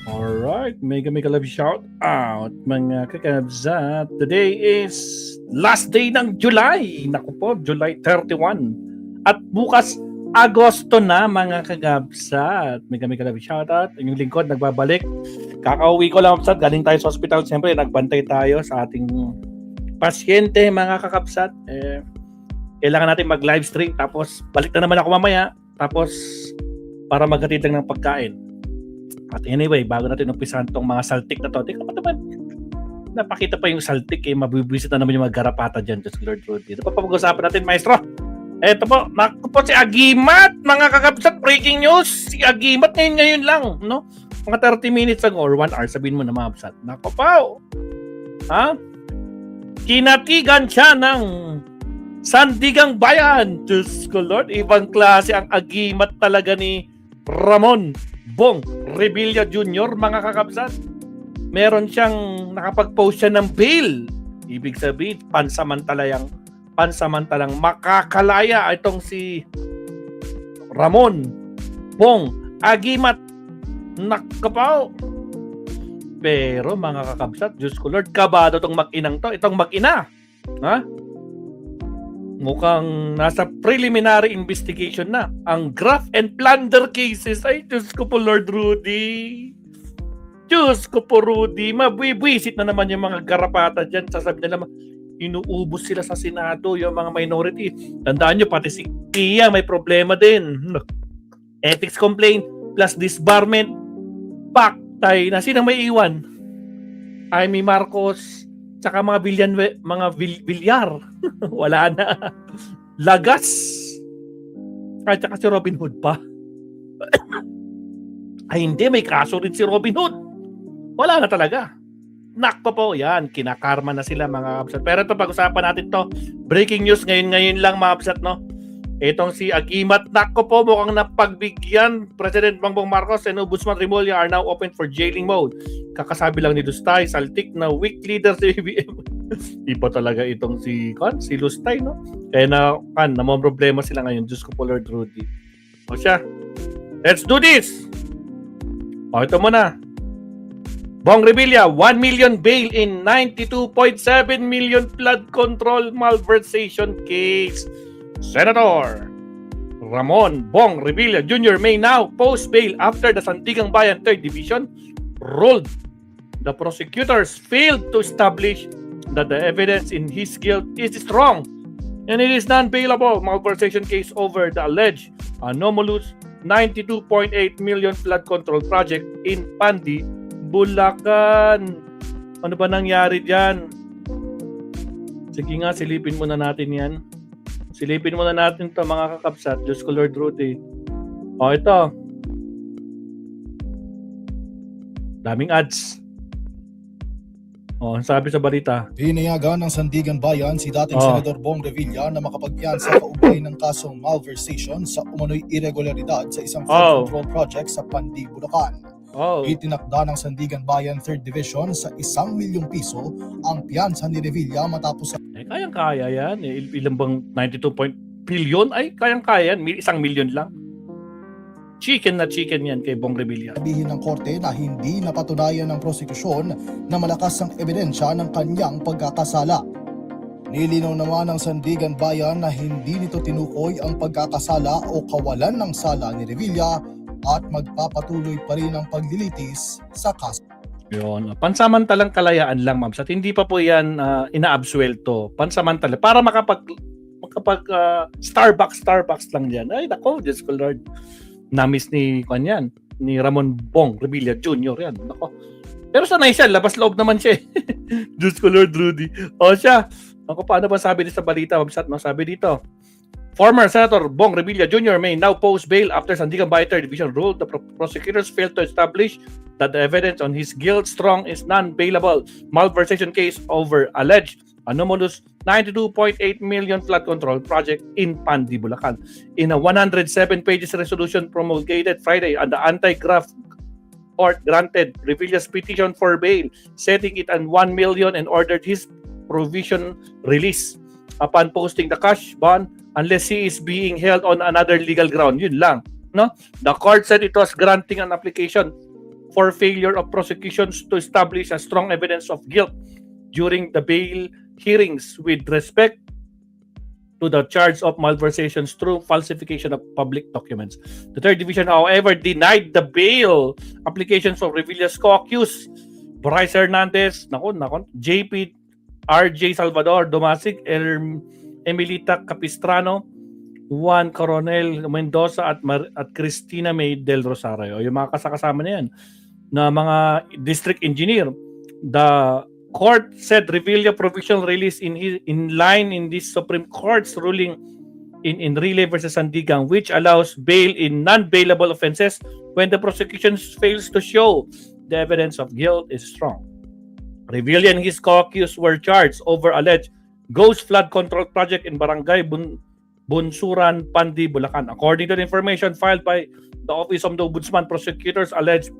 Alright, mega love shout out mga kakabsat. Today is last day ng July. Naku po, July 31. At bukas, Agosto na mga kakabsat. Mega love shout out. Yung lingkod nagbabalik. Kakauwi ko lang kabsat. Galing tayo sa hospital. Siyempre, nagbantay tayo sa ating pasyente mga kakabsat. Kailangan natin mag-live stream. Tapos, balik na naman ako mamaya. Tapos, para maghatid lang ng pagkain. At anyway, bago natin umpisahan tong mga saltik na to, tingnan pa naman, napakita pa yung saltik, mabibwisit na naman yung mga garapata dyan, Diyos Lord Rudy. Ito pa pag-usapan natin, maestro. Ito po, naku po si Agimat, mga kakabsat, breaking news. Si Agimat ngayon lang, no? Mga 30 minutes ago or 1 hour, sabihin mo na mga kabsat. Naku po, ha? Kinatigan siya ng Sandigang Bayan. Diyos ko Lord, ibang klase ang Agimat talaga ni Ramon Bong Revilla Jr., mga kakabsat. Meron siyang nakapag-post siya ng bail. Ibig sabihin, pansamantalang makakalaya itong si Ramon Bong Agimat. Nakapaw. Pero mga kakabsat, Diyos ko Lord, kabado itong mag-inang to. Itong mag-ina. Ha? Mukhang nasa preliminary investigation na ang graft and plunder cases. Ay, Diyos ko po, Lord Rudy. Diyos ko po, Rudy. Mabibwisit na naman yung mga garapata dyan. Sasabi nila, inuubos sila sa Senado, yung mga minority. Tandaan nyo, pati si Tia may problema din. Ethics complaint plus disbarment. Paktay na. Sinang may iwan? Amy Marcos, tsaka mga bilyar. Wala na. Lagas. At tsaka si Robin Hood pa. Ay hindi, may kaso rin si Robin Hood. Wala na talaga. Nakpo po, yan. Kinakarma na sila mga kabsat. Pero ito, pag-usapan natin to. Breaking news ngayon lang mga kabsat, no? Itong si Agimat, nakpo po, mukhang napagbigyan. President Bongbong Marcos and Ombudsman Remulla are now open for jailing mode. Kakasabi lang ni Lustay, saltik na weak leader si BBM. Iba talaga itong si Lustay, no? Kaya namang problema sila ngayon. Diyos ko po, Lord Rudy. O siya, let's do this! O, ito muna. Bong Revilla, 1 million bail in 92.7 million flood control malversation case. Senator Ramon Bong Revilla Jr. may now post bail after the Sandigang Bayan 3rd Division ruled the prosecutors failed to establish that the evidence in his guilt is strong and it is non-bailable malversation case over the alleged anomalous 92.8 million flood control project in Pandi, Bulacan. Ano ba nangyari dyan? Sige nga, silipin muna natin yan. Silipin muna natin to mga kakabsat. Diyos ko Lord Rudy. O ito. Daming ads. O, sabi sa balita. Pinayagan ng Sandigan Bayan si dating Senador Bong Revilla na makapagpiyansa kaugnay ng kasong malversation sa umano'y irregularidad sa isang flood control project sa Pandi, Bulacan. Itinakda ng Sandigan Bayan 3rd Division sa 1 milyong piso ang piyansa ni Revilla matapos sa kayang-kaya yan. Ilang bang 92 billion? Ay, kayang-kaya yan. 1 milyon lang. Chicken yan kay Bong Revilla. Sabihin ng korte na hindi napatunayan ng prosekusyon na malakas ang ebidensya ng kanyang pagkakasala. Nilinaw naman ng Sandigan Bayan na hindi nito tinukoy ang pagkakasala o kawalan ng sala ni Revilla at magpapatuloy pa rin ang paglilitis sa kaso. Yun. Pansamantalang kalayaan lang, ma'am. At hindi pa po yan inaabsuelto. Pansamantala. Para makapag Starbucks lang dyan. Ay, nako, Diyos ko Lord. Namiss ni Ramon Bong Revilla Jr. yan. Nako. Pero sanay siya. Labas loob naman siya. Diyos ko Lord Rudy. O siya. Ako, paano ba sabi sa balita, ma'am? Sabi dito. Former Senator Bong Revilla Jr. may now post bail after Sandigan Bayan 3rd Division ruled the prosecutors failed to establish that the evidence on his guilt strong is non-bailable malversation case over alleged anomalous 92.8 million flood control project in Pandi, Bulacan. In a 107 pages resolution promulgated Friday, and the anti-graft court granted Revilla's petition for bail, setting it at 1 million and ordered his provision release upon posting the cash bond unless he is being held on another legal ground. Yun lang. No? The court said it was granting an application for failure of prosecutions to establish a strong evidence of guilt during the bail hearings with respect to the charge of malversations through falsification of public documents. The third division, however, denied the bail applications of Revilla's co-accused Bryce Hernandez, JP, RJ Salvador, Domasic, Emilita Capistrano, Juan Coronel Mendoza at Cristina May del Rosario. Yung mga kasama na yan na mga district engineer. The court said Revilla provisional release in line in this Supreme Court's ruling in Enrile versus Sandigan, which allows bail in non-bailable offenses when the prosecution fails to show the evidence of guilt is strong. Revilla and his co-accused were charged over alleged ghost flood control project in Barangay Bunsuran, Pandi, Bulacan. According to the information filed by the Office of the Ombudsman, prosecutors alleged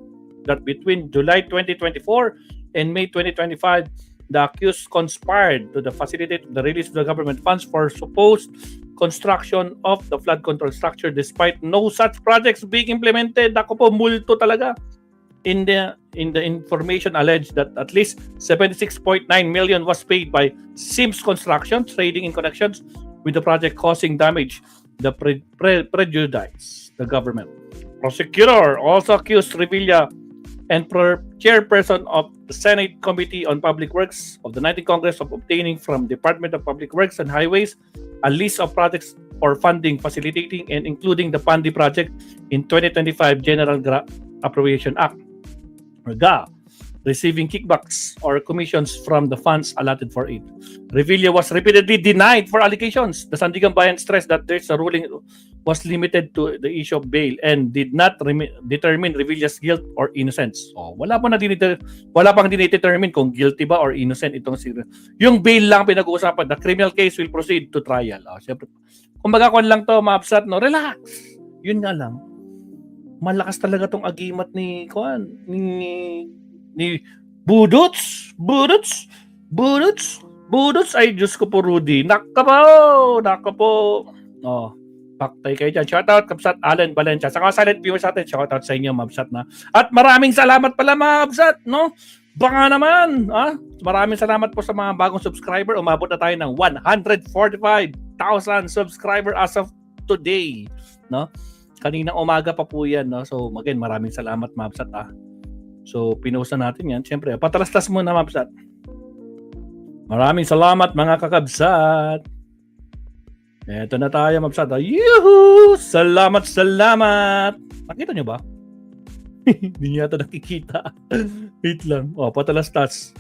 that between July 2024 and May 2025, the accused conspired to facilitate the release of the government funds for supposed construction of the flood control structure despite no such projects being implemented. Ako po, multo talaga. In the information alleged that at least 76.9 million was paid by Sims Construction, trading in connections with the project causing damage the prejudice the government. Prosecutor also accused Revilla and chairperson of the Senate Committee on Public Works of the 19th Congress of obtaining from Department of Public Works and Highways a list of projects for funding, facilitating, and including the Pandi project in 2025 General Appropriation Act, or GA, receiving kickbacks or commissions from the funds allotted for it. Revilla was repeatedly denied for allegations. The Sandigan Bayan stressed that this ruling was limited to the issue of bail and did not determine Revilla's guilt or innocence. Oh, wala pang dinedetermine kung guilty ba or innocent itong si. Yung bail lang pinag-uusapan. The criminal case will proceed to trial. Oh, syempre. Kumbaga kon lang to, maapsat, no? Relax. Yun nga lang. Malakas talaga tong agimat ni Budots. Ay, Diyos ko po, Rudy. Naka po. Oh, paktay kayo dyan. Shoutout, Kapsat Allen Valencia. Sa mga silent viewers natin, shoutout sa inyo, Mabsat na. At maraming salamat pala, Mabsat, no? Baka naman, maraming salamat po sa mga bagong subscriber. Umabot na tayo ng 145,000 subscriber as of today, no? Kaninang umaga pa po yan, no? So, again, maraming salamat, Mabsat, So, pinost na natin yan. Siyempre, patalastas muna, Mabsat. Maraming salamat, mga kakabsat. Eto na tayo, Mabsat. Yuhu! Salamat! Nakita nyo ba? Hindi niya ito nakikita. Wait lang. Patalastas.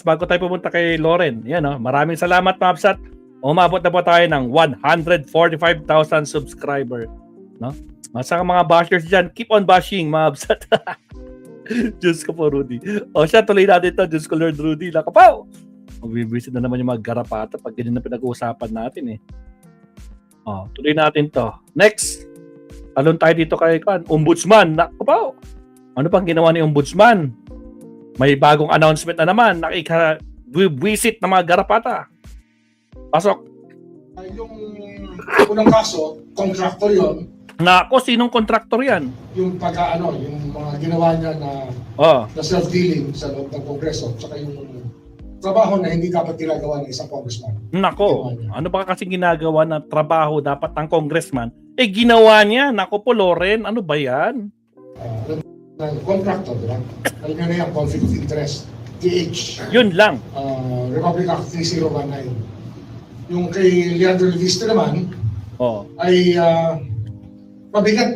Bago tayo pumunta kay Loren. Yan, maraming salamat, Mabsat. Umabot na po tayo ng 145,000 subscriber. No? Sa mga bashers dyan, keep on bashing, Mabsat. Diyos ko po, Rudy. Siya, tuloy natin ito. Diyos ko, Lord Rudy. Nakapaw! Mabibisit na naman yung mga garapata pag ganyan na pinag-uusapan natin, tuloy natin to. Next! Talon tayo dito kay Ombudsman. Nakapaw! Ano pang ginawa ni Ombudsman? May bagong announcement na naman. Nakika-visit ng mga garapata. Pasok. Yung unang kaso, contractor yon. Nako, sinong contractor yan? Yung yung mga ginawa niya na self-dealing sa loob ng Kongreso, tsaka yung trabaho na hindi dapat ginagawa ng isang congressman. Nako, ano ba kasi ginagawa na trabaho dapat ng congressman? Ginawa niya. Nako po, Loren, ano ba yan? Contractor, di ba? Alam niyo na yan, conflict of interest. TH. Yun lang. Republic Act 3019. Yung kay Leandro Leviste naman, ay mabigat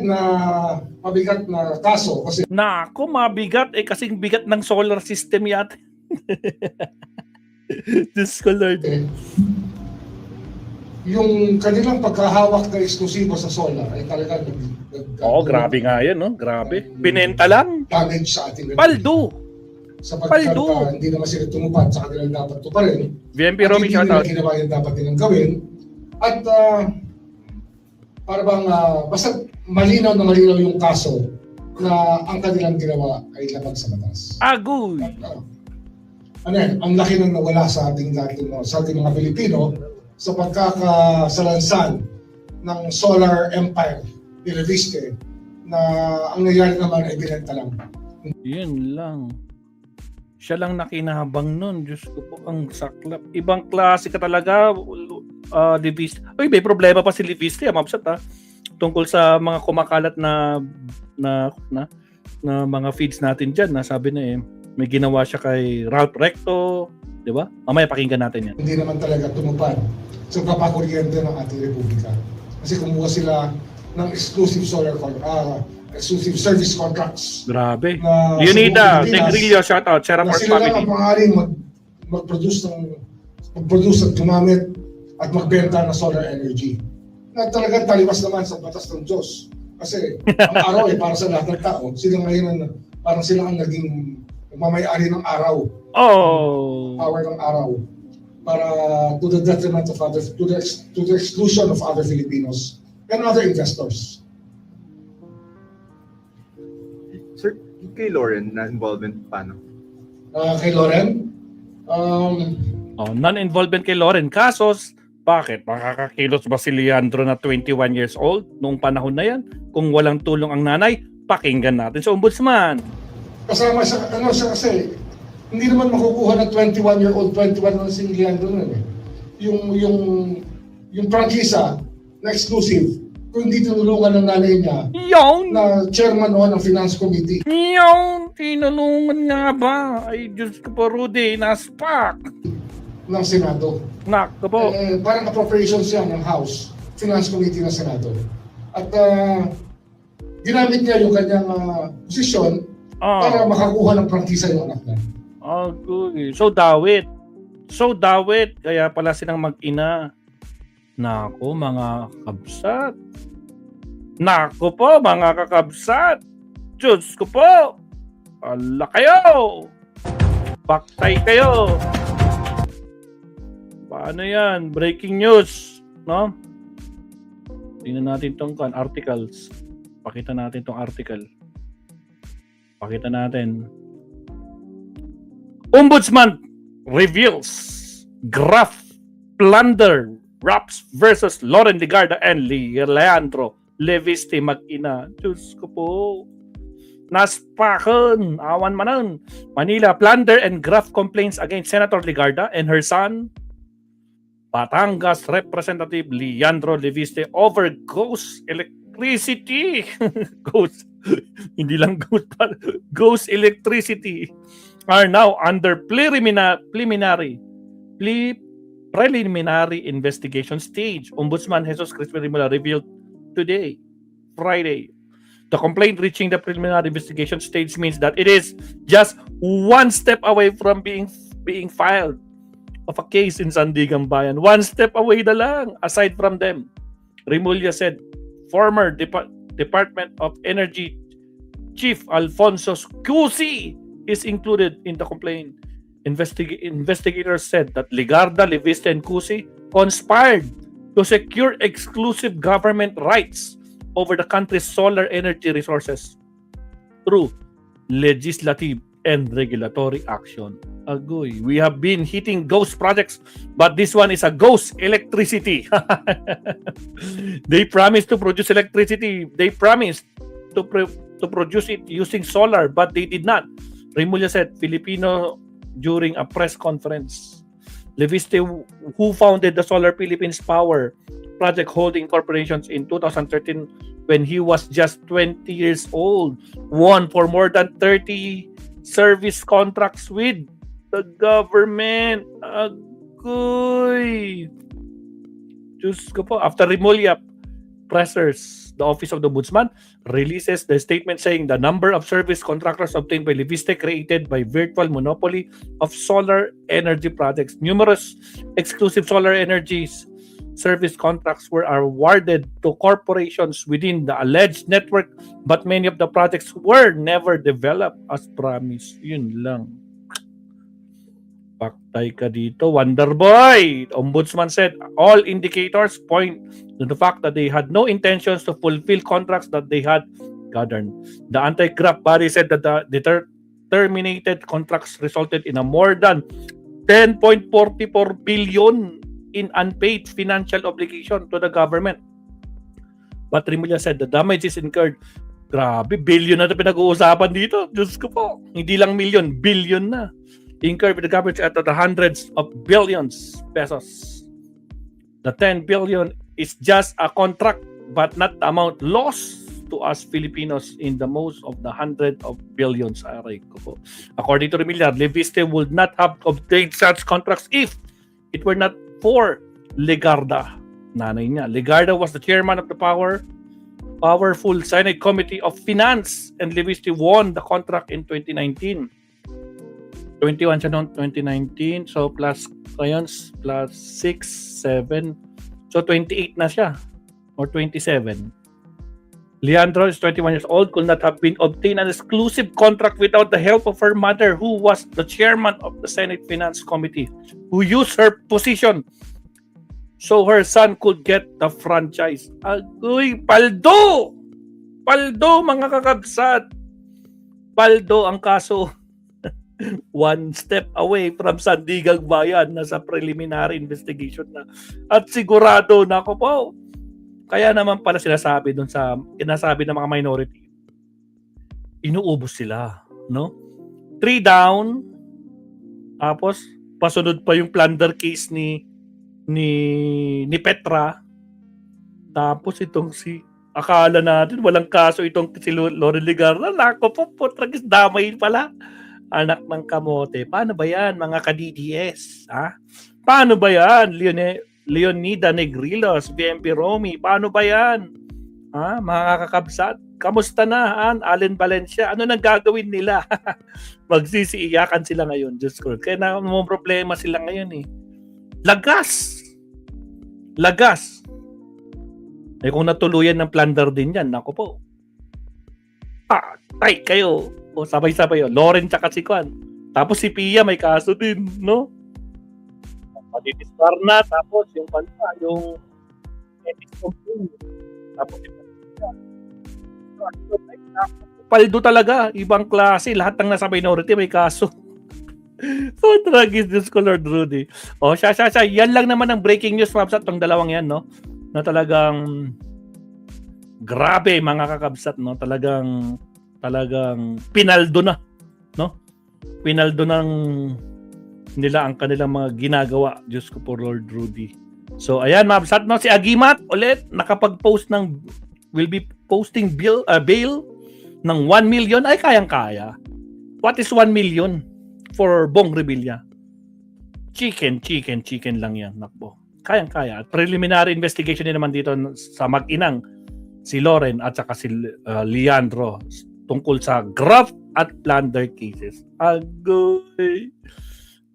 na kaso kasi nako, mabigat kasing bigat ng solar system yata. Diyos ko, Lord. Yung kanilang pagkahawak na eksklusibo sa solar ay talagang grabe nga yan, no? Grabe. Binenta lang. Damage sa ating paldo. Sapagkat hindi naman sila tumupad sa kanilang dapat tuparin. VMP Romy, shoutout. Hindi ginawa yung dapat nilang gawin. At para bang basta malinaw yung kaso na ang kanilang ginawa ay labag sa batas. Agoy! Ang laki nang nawala sa ating mga Pilipino sa pagkakasalansan ng solar empire ni Leviste na ang nangyari naman ay binenta lang. Yun lang. Siya lang nakinahabang nun. Diyos ko po, ang saklap. Ibang klase ka talaga, Liviste. Uy, may problema pa si Liviste, mabsat ha. Tungkol sa mga kumakalat na mga feeds natin dyan. Sabi na may ginawa siya kay Ralph Recto. Di ba? Mamaya pakinggan natin yan. Hindi naman talaga tumupad sa papakuryente ng ating republika. Kasi kumuha sila ng exclusive exclusive service contracts. Grabe. Na Leonida, sa Pilipinas, Negrillo, shoutout. Sarah na for sila lang family. ang maaaring mag-produce at gumamit at magbenta ng solar energy. Na talagang taliwas naman sa batas ng Diyos. Kasi ang araw ay para sa lahat ng tao. Sila ngayon, parang sila ang naging mamayari ng araw. Oh. Power ng araw. Para to the detriment of others, to the exclusion of other Filipinos and other investors. Sir, kay Lauren na involvement paano? Kay Loren, Non-involvement kay Lauren. Kasos, bakit? Makakakilos ba si Leandro na 21 years old noong panahon na yan? Kung walang tulong ang nanay, pakinggan natin sa ombudsman. kasama siya, siya kasi, hindi naman makukuha ng 21-year-old, 21 na si Leandro nun eh. Yung prangkisa na exclusive, kung hindi tinulungan ng nanay niya, Yon! na chairman noon ng Finance Committee, Yon! Tinulungan nga ba? Ay, Diyos ko po, Rudy, naspak! ng Senado. Nako po. Parang appropriations yan ng House, Finance Committee ng Senado. At ginamit niya yung kanyang posisyon para makakuha ng prangkisa yung anak niya. Okay. So, dawit. Kaya pala silang mag-ina. Nako, mga kabsat. Nako po, mga kakabsat. Diyos ko po. Ala kayo. Baktay kayo. Paano yan? Breaking news. No? Tingnan natin tong articles. Pakita natin tong article. Pakita natin. Ombudsman reveals graph plunder Raps versus Lauren Legarda and Leandro Leviste mag-ina. Diyos ko po. Naspakan. Awan manan. Manila plunder and graph complaints against Senator Legarda and her son Batangas Representative Leandro Leviste over ghost electricity. Ghost. Hindi lang ghost. Ghost electricity are now under preliminary investigation stage. Ombudsman Jesus Crispin Rimula revealed today, Friday. The complaint reaching the preliminary investigation stage means that it is just one step away from being filed of a case in Sandigan Bayan. One step away na lang, aside from them. Rimulya said, former Department of Energy Chief Alfonso Cusi is included in the complaint. Investigators said that Legarda, Leviste, and Cusi conspired to secure exclusive government rights over the country's solar energy resources through legislative and regulatory action. Agoy, we have been hitting ghost projects, but this one is a ghost electricity. They promised to produce electricity. They promised to produce it using solar, but they did not. Rimulya said, Filipino during a press conference. Leviste, who founded the Solar Philippines Power Project Holding Corporations in 2013 when he was just 20 years old, won for more than 30 service contracts with the government. Agoy! Diyos ko po. After Rimulya pressers, the Office of the Ombudsman releases the statement saying the number of service contractors obtained by Leviste created by virtual monopoly of solar energy projects. Numerous exclusive solar energies service contracts were awarded to corporations within the alleged network, but many of the projects were never developed as promised. Yun lang. Paktay ka dito, Wonder Boy. Ombudsman said all indicators point to the fact that they had no intentions to fulfill contracts that they had gathered. The anti-graft body said that the terminated contracts resulted in a more than 10.44 billion in unpaid financial obligation to the government. But Rimulya said the damages incurred Grabe, billion na ito pinag-uusapan dito. Diyos ko po. Hindi lang million, billion na. Incurred with the government at the hundreds of billions pesos. The 10 billion is just a contract but not the amount lost to us Filipinos in the most of the hundred of billions. Aray ko po. According to Remillar, Leviste would not have obtained such contracts if it were not for Legarda. Nanay niya. Legarda was the chairman of the powerful Senate Committee of Finance, and Leviste won the contract in 2019. 21 siya noong 2019. So plus crayons, plus 6, 7. So 28 na siya. Or 27. Leandro is 21 years old, could not have been obtained an exclusive contract without the help of her mother, who was the chairman of the Senate Finance Committee, who used her position so her son could get the franchise. Agoy, paldo! Paldo, mga kakabsat! Paldo ang kaso. One step away from Sandigang Bayan na sa preliminary investigation na. At sigurado na ako po. Kaya naman pala sinasabi doon sa sinasabi ng mga minority. Inuubos sila, no? 3 down. Tapos pasunod pa yung plunder case ni Petra. Tapos itong akala natin walang kaso itong si Loren Legarda. Nako po, tragis damay pala. Anak ng kamote. Paano ba yan, mga ka-DDS? Ha? Paano ba yan, Leonida Negrilos, BMP Romy? Paano ba yan? Ha? Mga kakabsat? Kamusta na, Allen Valencia? Ano nang gagawin nila? Magsisiiyakan sila ngayon. Diyos ko. Kaya na may problema sila ngayon eh. Lagas! Eh kung natuluyan ng plunder din yan, nako po. Tay kayo. O sabay-sabay yun. Loren tsaka si Kwan. Tapos si Pia may kaso din, no? Madidispar na. Tapos yung kanta, yung ethics complaint. Tapos yung paldo talaga. Ibang klase. Lahat ng nasa minority may kaso. So, tragis this ko, Lord Rudy. O, siya. Yan lang naman ang breaking news, Mabsat. Itong dalawang yan, no? Na talagang grabe, mga kakabsat, no? Talagang pinaldo na, no? Pinaldo ng nila ang kanilang mga ginagawa. Diyos ko po, Lord Rudy. So, ayan, Mabsat, no? Si Agimat, ulit, nakapag-post will be posting bail ng 1 million. Ay, kayang-kaya. What is 1 million for Bong Revilla? Chicken lang yan, nakbo. Kayang-kaya. At preliminary investigation din naman dito sa mag-inang si Loren at saka si Leandro tungkol sa graft at plunder cases.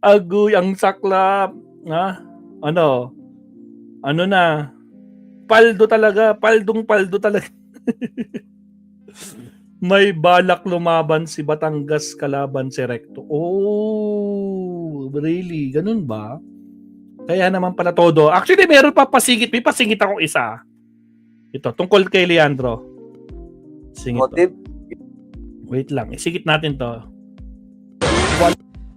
Agoy, ang saklap. Ha? Ano na? Paldo talaga. Paldong-paldo talaga. May balak lumaban si Batangas kalaban si Recto. Oh, really? Ganun ba? Kaya naman pala todo. Actually, meron pa pasingit. May pasingit akong isa. Ito, tungkol kay Leandro. Singit Motive? to. Wait lang. Isigit natin to.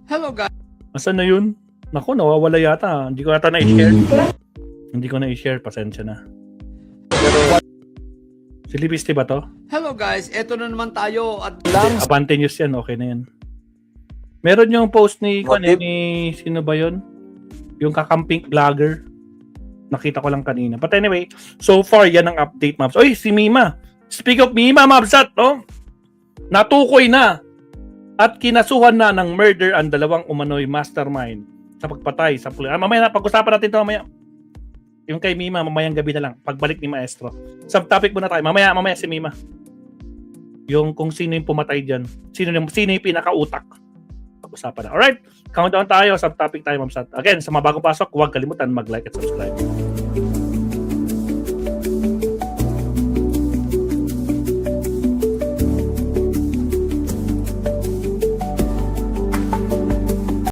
Hello guys. Asan na yun? Naku, nawawala yata. Hindi ko yata na-share. Hindi ko na-share. Pasensya na. Si Libiste ba to? Hello guys, eto na naman tayo at Abante News yan. Okay na yan. Meron yung post ni sino ba yun? Yung kakamping vlogger. Nakita ko lang kanina. But anyway, so far, yan ang update, Mabs. Oy, si Mima. Speak of Mima, Mabsat, no? Natukoy na at kinasuhan na ng murder ang dalawang umano'y mastermind sa pagpatay sa pulis. Mamaya na, pag-usapan natin ito mamaya. Yung kay Mima, mamayang gabi na lang. Pagbalik ni Maestro. Subtopic muna tayo. Mamaya si Mima. Yung kung sino yung pumatay dyan. Sino yung pinakautak. Pag-usapan na. Alright, countdown tayo. Subtopic tayo, Ma'am Sat. Again, sa mga bagong pasok, huwag kalimutan mag-like at subscribe.